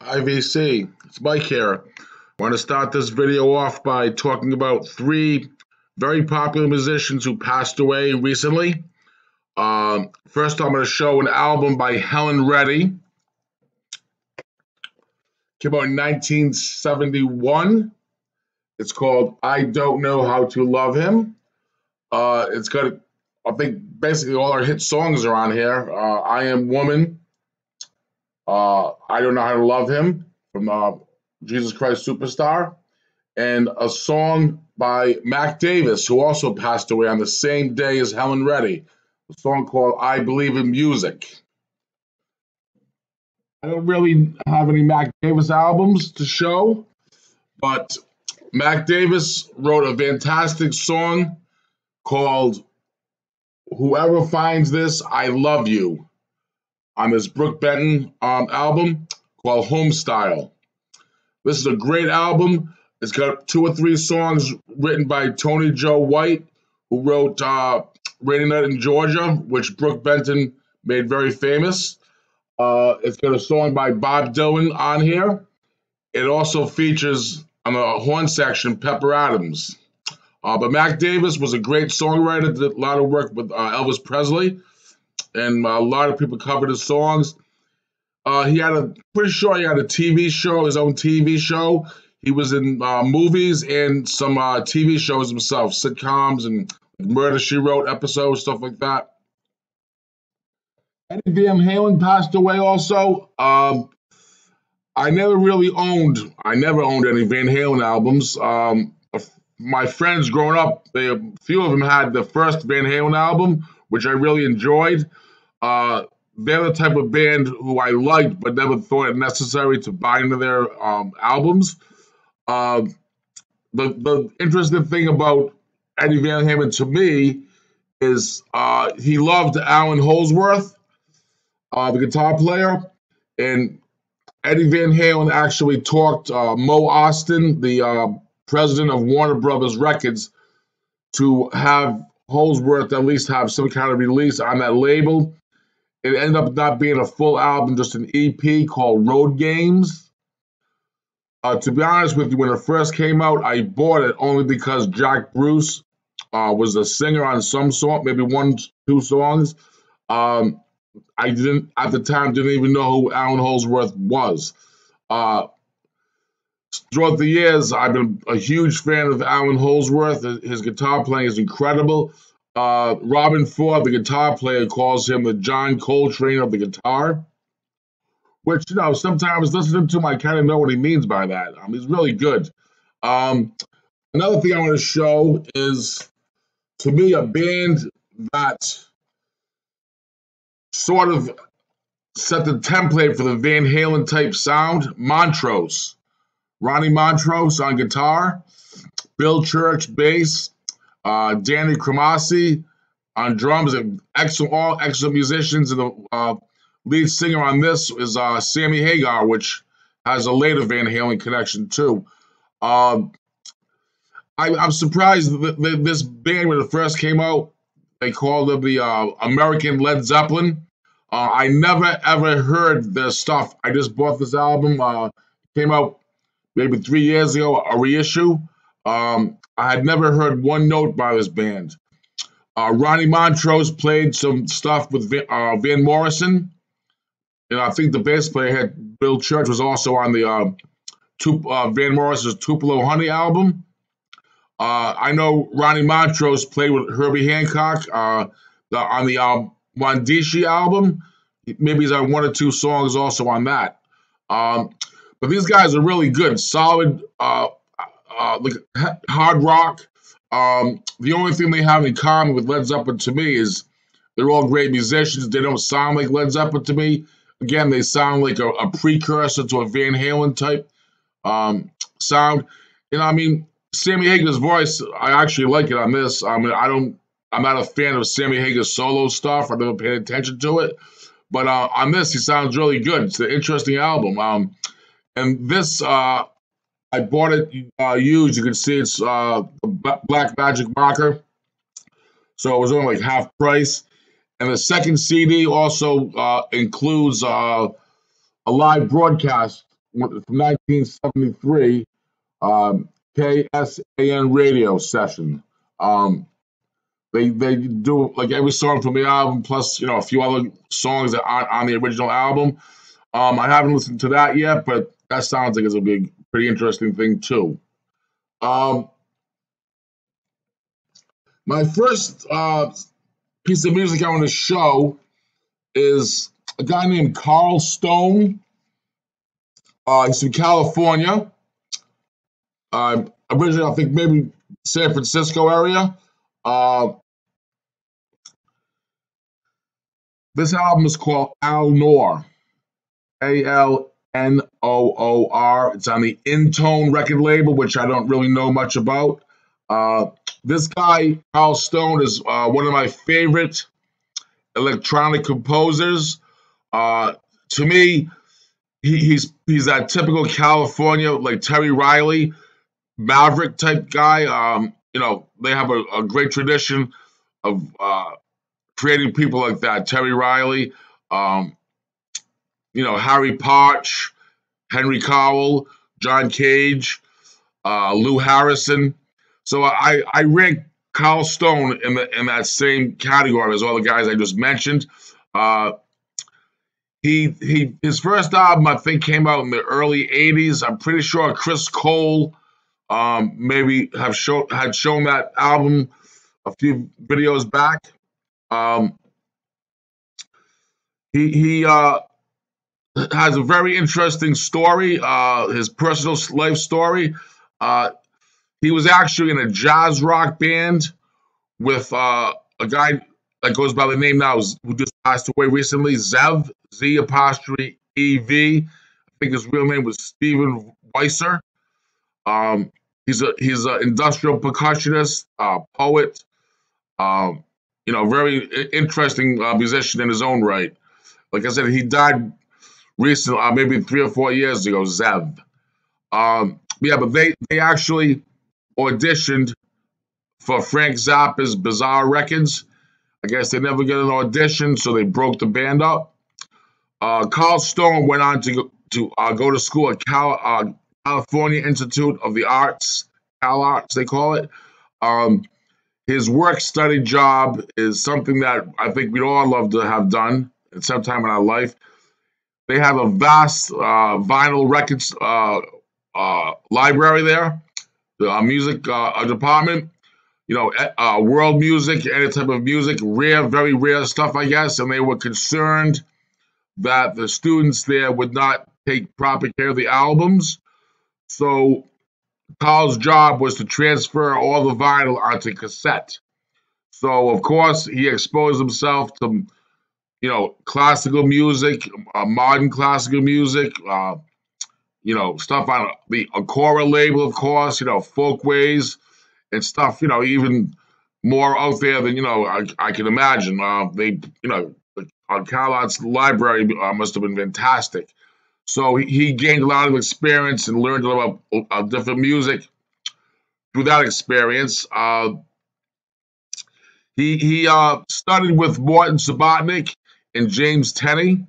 IVC, it's Mike here. I want to start this video off by talking about three very popular musicians who passed away recently. First, I'm going to show an album by Helen Reddy. Came out in 1971. It's called I Don't Know How to Love Him. It's got, I think, basically all our hit songs are on here. I Am Woman. I Don't Know How to Love Him from Jesus Christ Superstar, and a song by Mac Davis, who also passed away on the same day as Helen Reddy, a song called I Believe in Music. I don't really have any Mac Davis albums to show, but Mac Davis wrote a fantastic song called Whoever Finds This, I Love You on this Brooke Benton album called Homestyle. This is a great album. It's got 2 or 3 songs written by Tony Joe White, who wrote Rainy Night in Georgia, which Brooke Benton made very famous. It's got a song by Bob Dylan on here. It also features on the horn section Pepper Adams. But Mac Davis was a great songwriter, did a lot of work with Elvis Presley, and a lot of people covered his songs. Pretty sure he had a TV show, his own TV show. He was in movies and some TV shows himself, sitcoms and Murder, She Wrote episodes, stuff like that. Eddie Van Halen passed away also. I never owned any Van Halen albums. My friends growing up, a few of them had the first Van Halen album, which I really enjoyed. They're the type of band who I liked, but never thought it necessary to buy into their albums. The interesting thing about Eddie Van Halen to me is he loved Alan Holdsworth, the guitar player, and Eddie Van Halen actually talked Mo Austin, the president of Warner Brothers Records, to have Holdsworth at least have some kind of release on that label. It ended up not being a full album, just an EP called Road Games. To be honest with you, when it first came out, I bought it only because Jack Bruce was a singer on some song, maybe 1-2 songs. I didn't, at the time, didn't even know who Alan Holdsworth was. Throughout the years, I've been a huge fan of Alan Holdsworth. His guitar playing is incredible. Robin Ford, the guitar player, calls him the John Coltrane of the guitar, which, sometimes listening to him, I kind of know what he means by that. He's really good. Another thing I want to show is, to me, a band that sort of set the template for the Van Halen type sound, Montrose. Ronnie Montrose on guitar, Bill Church bass, Danny Cremasi on drums, and all excellent musicians. And the lead singer on this is Sammy Hagar, which has a later Van Halen connection too. I'm surprised that this band, when it first came out, they called it the American Led Zeppelin. I never ever heard their stuff. I just bought this album. Came out maybe 3 years ago, a reissue. I had never heard one note by this band. Ronnie Montrose played some stuff with Van Morrison, and I think the bass player had Bill Church was also on the Van Morrison's Tupelo Honey album. I know Ronnie Montrose played with Herbie Hancock on the Wandishi album. Maybe he's on 1 or 2 songs also on that. But these guys are really good, solid, like hard rock. The only thing they have in common with Led Zeppelin to me is they're all great musicians. They don't sound like Led Zeppelin to me. Again, they sound like a precursor to a Van Halen type sound. Sammy Hagar's voice, I actually like it on this. I'm not a fan of Sammy Hagar's solo stuff. I've never paid attention to it. But on this, he sounds really good. It's an interesting album. And this, I bought it used. You can see it's Black Magic marker. So it was only like half price. And the second CD also includes a live broadcast from 1973, KSAN radio session. Um, they do like every song from the album, plus a few other songs that aren't on the original album. I haven't listened to that yet, but that sounds like it's a big, pretty interesting thing too. Um, my first piece of music I want to show is a guy named Carl Stone. He's from California. Originally, I think maybe San Francisco area. Uh, this album is called Al-Noor. Alnoor. It's on the Intone record label, which I don't really know much about. This guy, Carl Stone, is one of my favorite electronic composers. To me, he's that typical California, like Terry Riley, maverick type guy. They have a great tradition of creating people like that. Terry Riley, Harry Partch, Henry Cowell, John Cage, Lou Harrison. So I rank Carl Stone in that same category as all the guys I just mentioned. His first album I think came out in the early '80s. I'm pretty sure Chris Cole maybe had shown that album a few videos back. He has a very interesting story. His personal life story. He was actually in a jazz rock band with a guy that goes by the name now who just passed away recently, Zev, Z apostrophe EV. I think his real name was Stephen Weiser. He's an industrial percussionist, poet. Very interesting musician in his own right. Like I said, he died recently, maybe 3 or 4 years ago. Zev. But they actually auditioned for Frank Zappa's Bizarre Records. I guess they never get an audition, so they broke the band up. Carl Stone went on to go to school at California Institute of the Arts, Cal Arts they call it. His work-study job is something that I think we'd all love to have done at some time in our life. They have a vast vinyl records library there, the music department. World music, any type of music, very rare stuff, I guess. And they were concerned that the students there would not take proper care of the albums. So Carl's job was to transfer all the vinyl onto cassette. So, of course, he exposed himself to, classical music, modern classical music, stuff on the Acora label, of course, folkways and stuff, even more out there than, I can imagine. Cal Arts library must have been fantastic. So he gained a lot of experience and learned about different music through that experience. He studied with Morton Subotnick and James Tenney,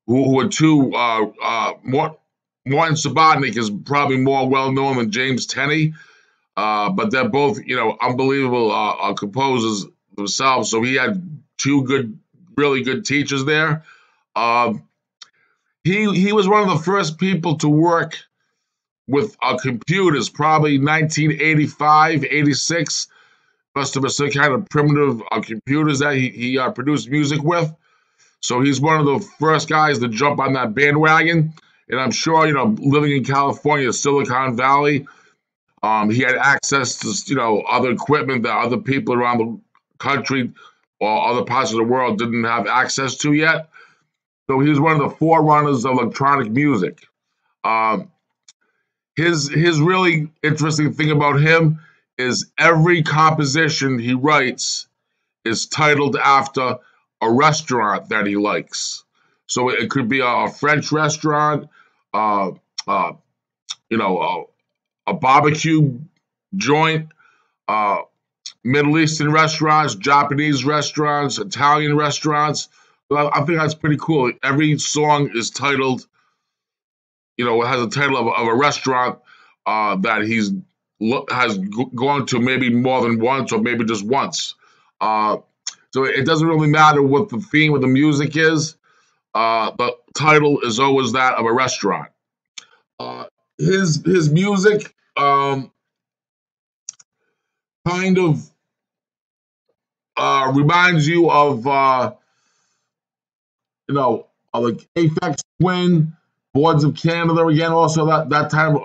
who are two. Morton Subotnick is probably more well known than James Tenney, but they're both unbelievable composers themselves. So he had two really good teachers there. He was one of the first people to work with computers, probably 1985, 86. Must have been some kind of primitive computers that he produced music with. So he's one of the first guys to jump on that bandwagon. And I'm sure, living in California, Silicon Valley, he had access to, other equipment that other people around the country or other parts of the world didn't have access to yet. So he was one of the forerunners of electronic music. His really interesting thing about him is every composition he writes is titled after a restaurant that he likes. So it could be a French restaurant, a barbecue joint, Middle Eastern restaurants, Japanese restaurants, Italian restaurants. Well, I think that's pretty cool. Every song is titled it has a title of a restaurant that has gone to maybe more than once or maybe just once. Uh, so it doesn't really matter what the theme of the music is. The title is always that of a restaurant. Uh, his music kind of reminds you of like Aphex Twin, Boards of Canada again. Also that type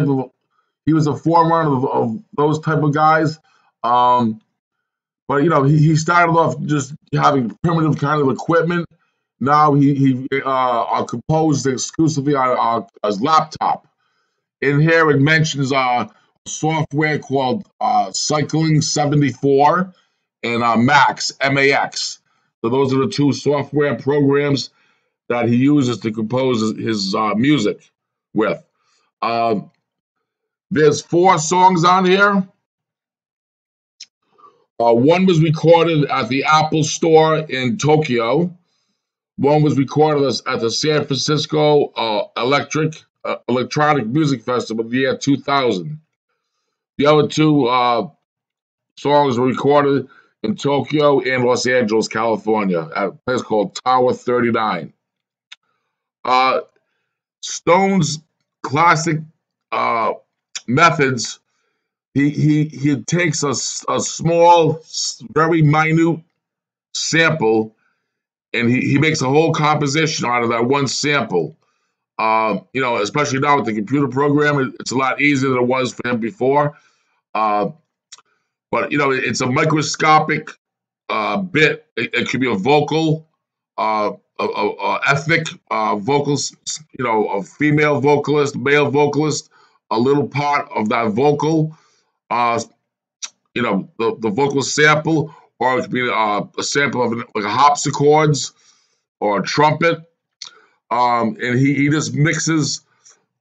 of he was a forerunner of those type of guys. Um, but he started off just having primitive kind of equipment. Now he composed exclusively on his laptop. In here it mentions software called Cycling 74 and Max MAX. So those are the two software programs that he uses to compose his music with. Um, there's 4 songs on here. One was recorded at the Apple Store in Tokyo. One was recorded at the San Francisco Electronic Music Festival in the year 2000. The other 2 songs were recorded in Tokyo and Los Angeles, California, at a place called Tower 39. Stone's classic methods. He takes a small, very minute sample, and he makes a whole composition out of that one sample. Especially now with the computer program, it's a lot easier than it was for him before. But it's a microscopic bit. It could be a vocal, ethnic vocals, a female vocalist, male vocalist, a little part of that vocal, the vocal sample, or it could be a sample of like a harpsichords or a trumpet. And he just mixes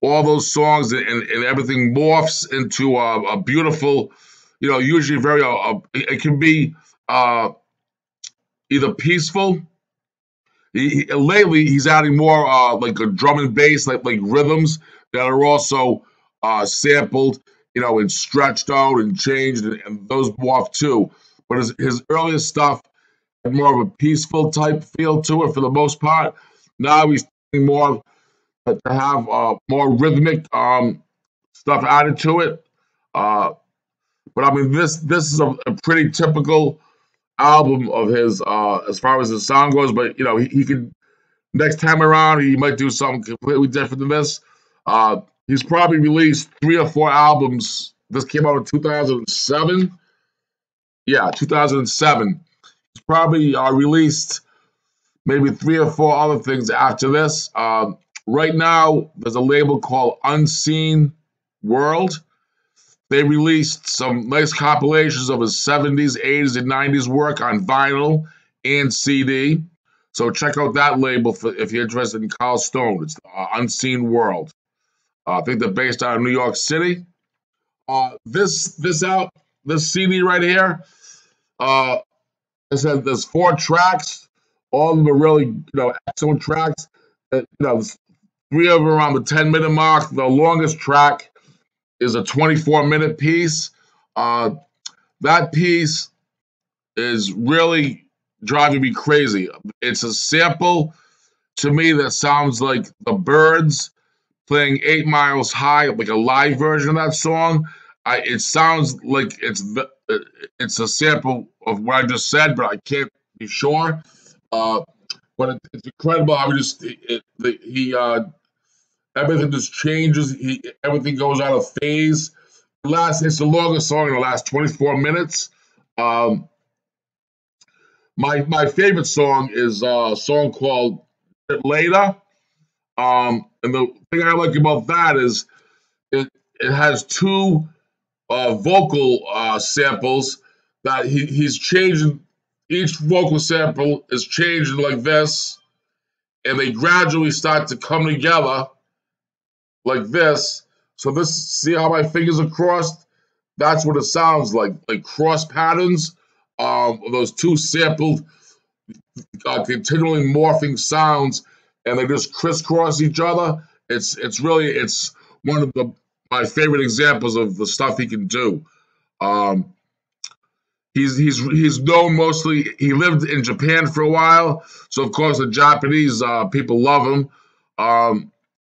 all those songs, and everything morphs into a beautiful, usually very, it can be either peaceful. Lately, he's adding more like a drum and bass, like rhythms that are also sampled, and stretched out and changed, and those morph too. But his earlier stuff had more of a peaceful type feel to it for the most part. Now he's more to have more rhythmic stuff added to it. But I mean, this is a pretty typical album of his as far as the sound goes. But he could next time around he might do something completely different than this. He's probably released 3 or 4 albums. This came out in 2007. Yeah, 2007. He's probably released maybe 3 or 4 other things after this. Right now, there's a label called Unseen World. They released some nice compilations of his 70s, 80s, and 90s work on vinyl and CD. So check out that label if you're interested in Carl Stone. It's Unseen World. I think they're based out of New York City. This CD right here. I said there's 4 tracks. All of them are really excellent tracks. 3 of them are around the 10-minute mark. The longest track is a 24-minute piece. That piece is really driving me crazy. It's a sample to me that sounds like the Byrds playing 8 Miles High, like a live version of that song. It sounds like it's a sample of what I just said, but I can't be sure. But it's incredible how everything just changes. Everything goes out of phase. It's the longest song in the last 24 minutes. My favorite song is a song called Later. And the thing I like about that is it has 2 vocal samples that he's changing. Each vocal sample is changing like this, and they gradually start to come together like this. So see how my fingers are crossed? That's what it sounds like cross patterns. Those 2 sampled, continually morphing sounds, and they just crisscross each other, It's one of my favorite examples of the stuff he can do. Um, he's known mostly. He lived in Japan for a while, so of course the Japanese people love him.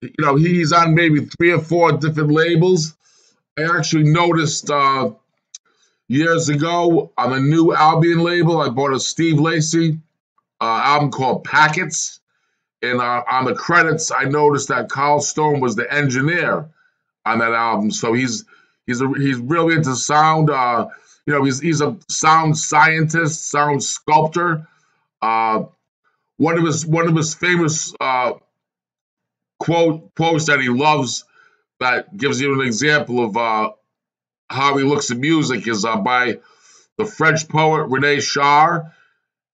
He's on maybe 3 or 4 different labels. I actually noticed years ago on the New Albion label, I bought a Steve Lacy album called Packets, and on the credits, I noticed that Carl Stone was the engineer on that album. So he's really into sound. He's a sound scientist, sound sculptor. Uh, one of his famous quotes that he loves that gives you an example of how he looks at music is by the French poet Rene Char.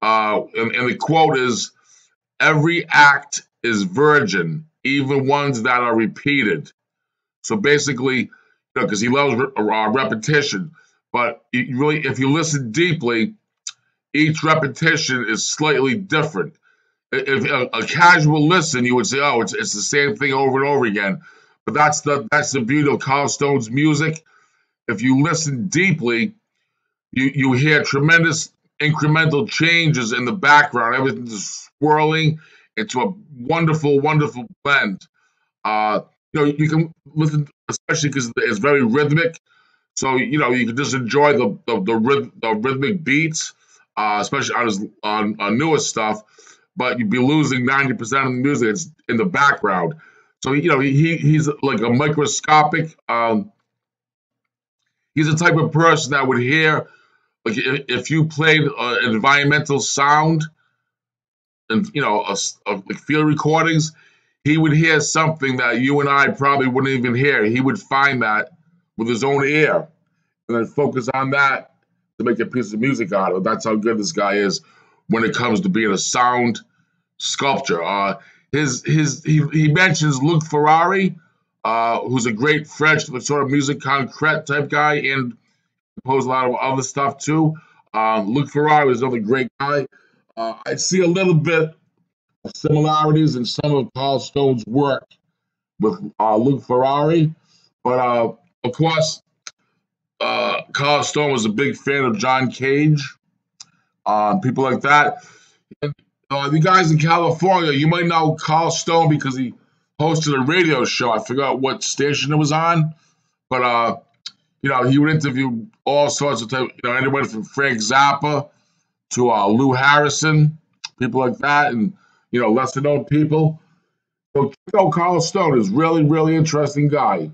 And the quote is, "Every act is virgin, even ones that are repeated." So basically, because he loves repetition, but if you listen deeply, each repetition is slightly different. If a casual listen, you would say, "Oh, it's the same thing over and over again." But that's the beauty of Carl Stone's music. If you listen deeply, you hear tremendous incremental changes in the background. Everything's swirling into a wonderful, wonderful blend. Uh, you can listen, especially because it's very rhythmic. So you can just enjoy the rhythmic beats, especially on newest stuff. But you'd be losing 90% of the music that's in the background. So he's like a microscopic. He's the type of person that would hear, like, if you played an environmental sound and like field recordings, he would hear something that you and I probably wouldn't even hear. He would find that with his own ear and then focus on that to make a piece of music out of it. That's how good this guy is when it comes to being a sound sculptor. He mentions Luc Ferrari, who's a great French sort of music concrete type guy, and composed a lot of other stuff too. Luc Ferrari was another great guy. I see a little bit of similarities in some of Carl Stone's work with Luc Ferrari, but of course, Carl Stone was a big fan of John Cage, people like that. And the guys in California, you might know Carl Stone because he hosted a radio show. I forgot what station it was on, but he would interview all sorts of type, anybody from Frank Zappa to Lou Harrison, people like that, and lesser known people. So Carl Stone is really, really interesting guy.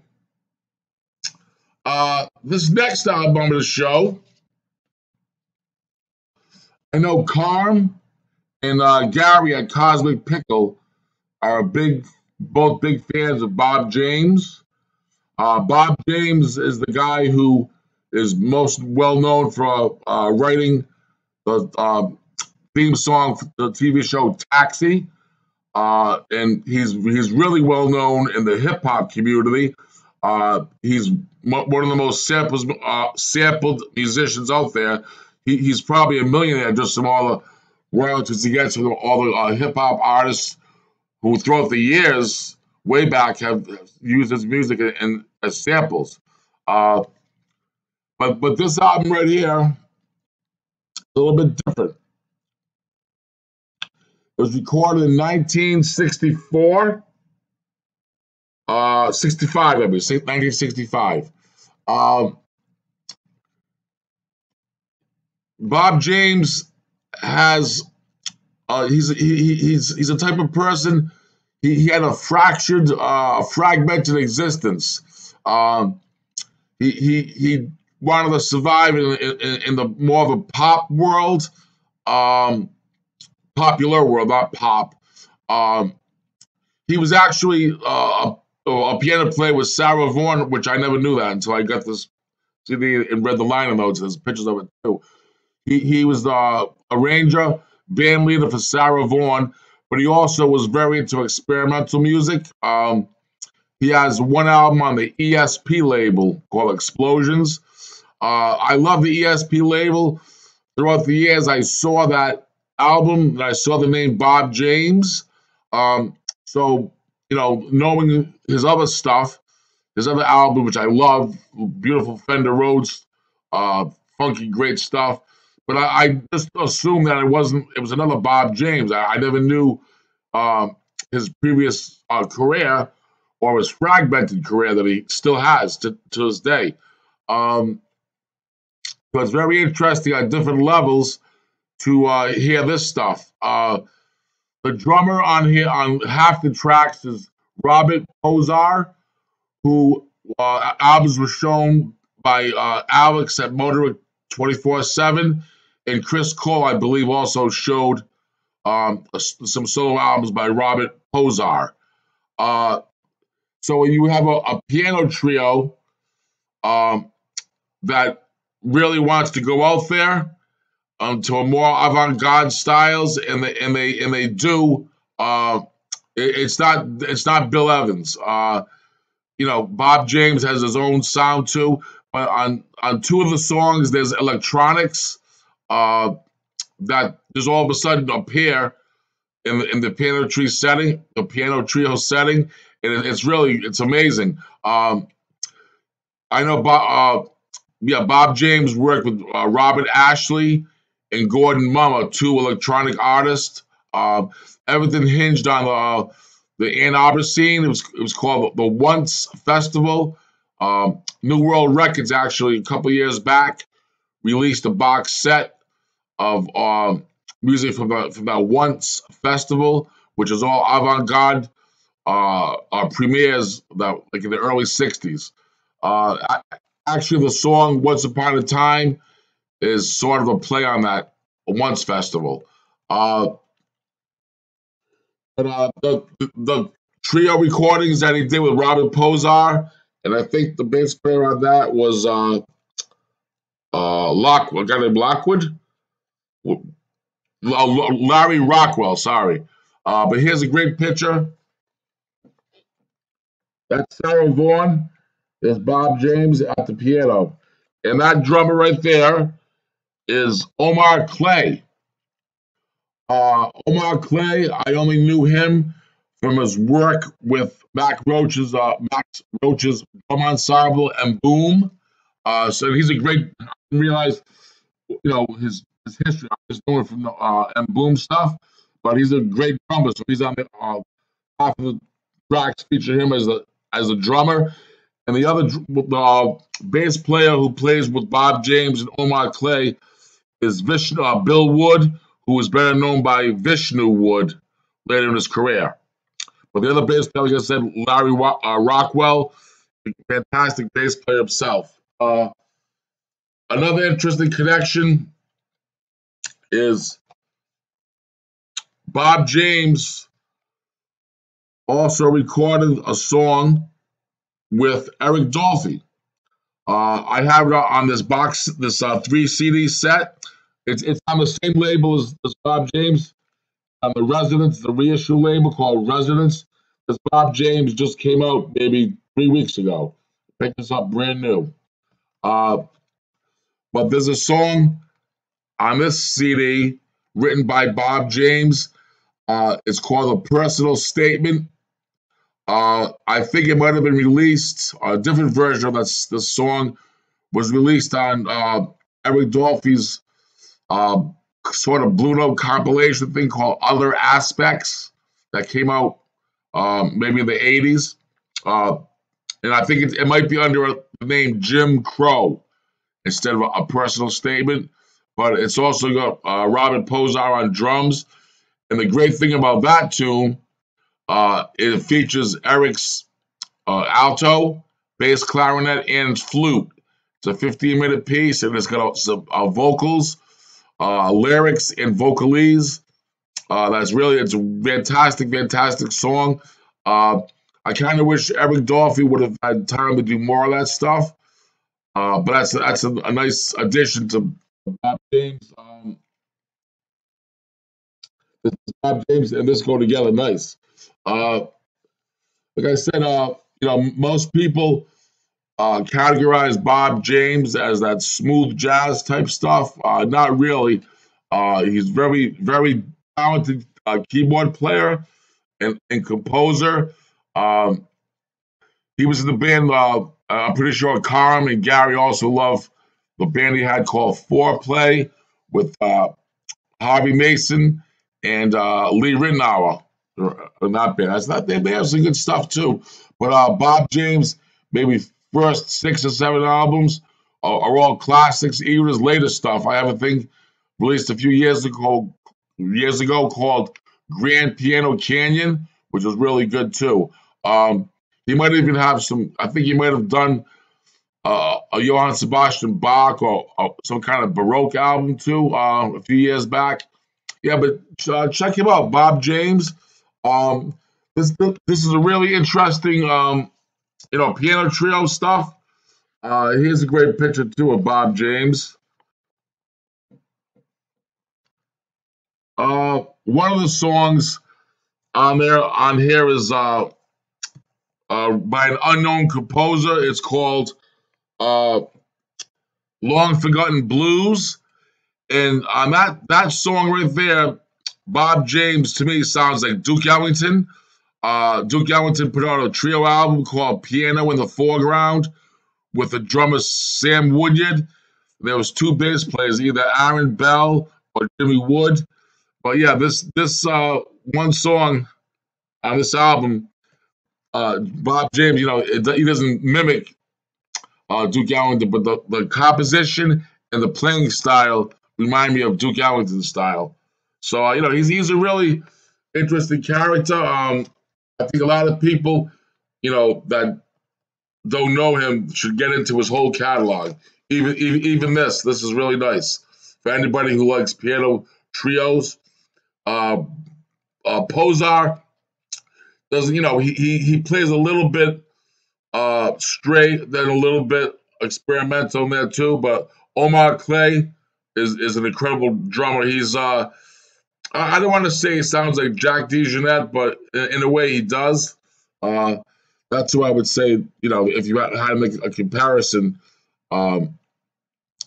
This next album of the show, I know Carm and Gary at Cosmic Pickle are both big fans of Bob James. Bob James is the guy who is most well known for writing the theme song for the TV show Taxi, and he's really well known in the hip hop community. He's one of the most sampled musicians out there. He's probably a millionaire just from all the royalties he gets from all the hip hop artists who, throughout the years, way back, have used his music as samples. But this album right here is a little bit different. It was recorded in 1964, 65, I mean, 1965. Bob James has he's a type of person. He had a fragmented existence. He wanted to survive in the more of a pop world, popular world, not pop. He was actually a piano player with Sarah Vaughan, which I never knew that until I got this CD and read the liner notes. There's pictures of it too. He was the arranger, band leader for Sarah Vaughan, but he also was very into experimental music. He has one album on the ESP label called Explosions. I love the ESP label. Throughout the years, I saw that album and I saw the name Bob James. So knowing his other stuff, his other album, which I love, beautiful Fender Rhodes, uh, funky, great stuff. But I just assumed that it was another Bob James. I never knew um, his previous career or his fragmented career that he still has to this day. Um, so it's very interesting on different levels to hear this stuff. The drummer on here on half the tracks is Robert Pozar, who albums were shown by Alex at Motor 24/7, and Chris Cole, I believe, also showed some solo albums by Robert Pozar. So when you have a piano trio um, that really wants to go out there to a more avant-garde styles, and they do. It's not Bill Evans. Bob James has his own sound too, but on two of the songs, there's electronics that just all of a sudden appear in the piano trio setting, and it's amazing. I know Bob James worked with Robert Ashley and Gordon Mummer, two electronic artists. Everything hinged on the Ann Arbor scene. It was called the Once Festival. New World Records actually a couple years back released a box set of music from that Once Festival, which is all avant-garde premieres that like in the early '60s. Actually, the song "Once Upon a Time" is sort of a play on that Once Festival. But the trio recordings that he did with Robert Pozar, and I think the bass player on that was Lockwood, a guy named Lockwood, Larry Rockwell. Sorry, but here's a great picture. That's Sarah Vaughan. There's Bob James at the piano, and that drummer right there is Omar Clay. Omar Clay, I only knew him from his work with Max Roach's drum ensemble and Boom. So he's a great. I didn't realize, his history. I just know it from the and Boom stuff, but he's a great drummer. So he's on the half of the tracks feature him as a drummer, and the other bass player who plays with Bob James and Omar Clay is Bill Wood, who is better known by Vishnu Wood later in his career. But the other bass player, like I said, Larry Rockwell, fantastic bass player himself. Another interesting connection is Bob James also recorded a song with Eric Dolphy. I have it on this box, this 3 CD set. It's on the same label as Bob James, on the Residence, the reissue label called Residence. This Bob James just came out maybe 3 weeks ago. Picked this up brand new. But there's a song on this CD written by Bob James. It's called A Personal Statement. I think it might have been released, a different version of this song was released on Eric Dolphy's sort of Blue Note compilation thing called Other Aspects that came out maybe in the '80s. And I think it might be under the name Jim Crow instead of a personal statement. But it's also got Robert Pozar on drums. And the great thing about that tune, it features Eric's alto, bass clarinet, and flute. It's a 15-minute piece, and it's got some vocals, lyrics, and vocalese. It's a fantastic song. I kind of wish Eric Dolphy would have had time to do more of that stuff. But that's a nice addition to Bob James. Bob James and this go together nice. Like I said, most people categorize Bob James as that smooth jazz type stuff. Not really. He's very talented keyboard player and composer. Um, he was in the band. I'm pretty sure Carm and Gary also love the band he had called Foreplay with Harvey Mason and Lee Ritenour in that band. That's not they have some good stuff too. But Bob James, maybe first 6 or 7 albums are all classics. Even his latest stuff, I have a thing released a few years ago called Grand Piano Canyon, which was really good too. Um, he might even have some. I think he might have done a Johann Sebastian Bach or some kind of Baroque album too a few years back. Yeah, but check him out, Bob James. Um, this is a really interesting, piano trio stuff. Here's a great picture too of Bob James. One of the songs on here is by an unknown composer. It's called uh, "Long Forgotten Blues," and on that song right there, Bob James to me sounds like Duke Ellington. Duke Ellington put out a trio album called Piano in the Foreground with the drummer Sam Woodyard. There was 2 bass players, either Aaron Bell or Jimmy Wood. But yeah, this one song on this album, Bob James, he doesn't mimic Duke Ellington, but the composition and the playing style remind me of Duke Ellington's style. So he's a really interesting character. I think a lot of people, that don't know him should get into his whole catalog. Even this is really nice for anybody who likes piano trios. Uh, Pozar doesn't, he plays a little bit straight, then a little bit experimental in there too. But Omar Clay is an incredible drummer. He's I don't want to say he sounds like Jack DeJohnette, but in a way he does. Uh, that's who I would say, if you had to make a comparison, um,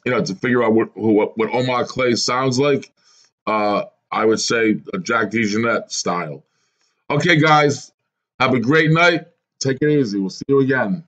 to figure out what Omar Clay sounds like, I would say a Jack DeJohnette style. Okay, guys, have a great night. Take it easy. We'll see you again.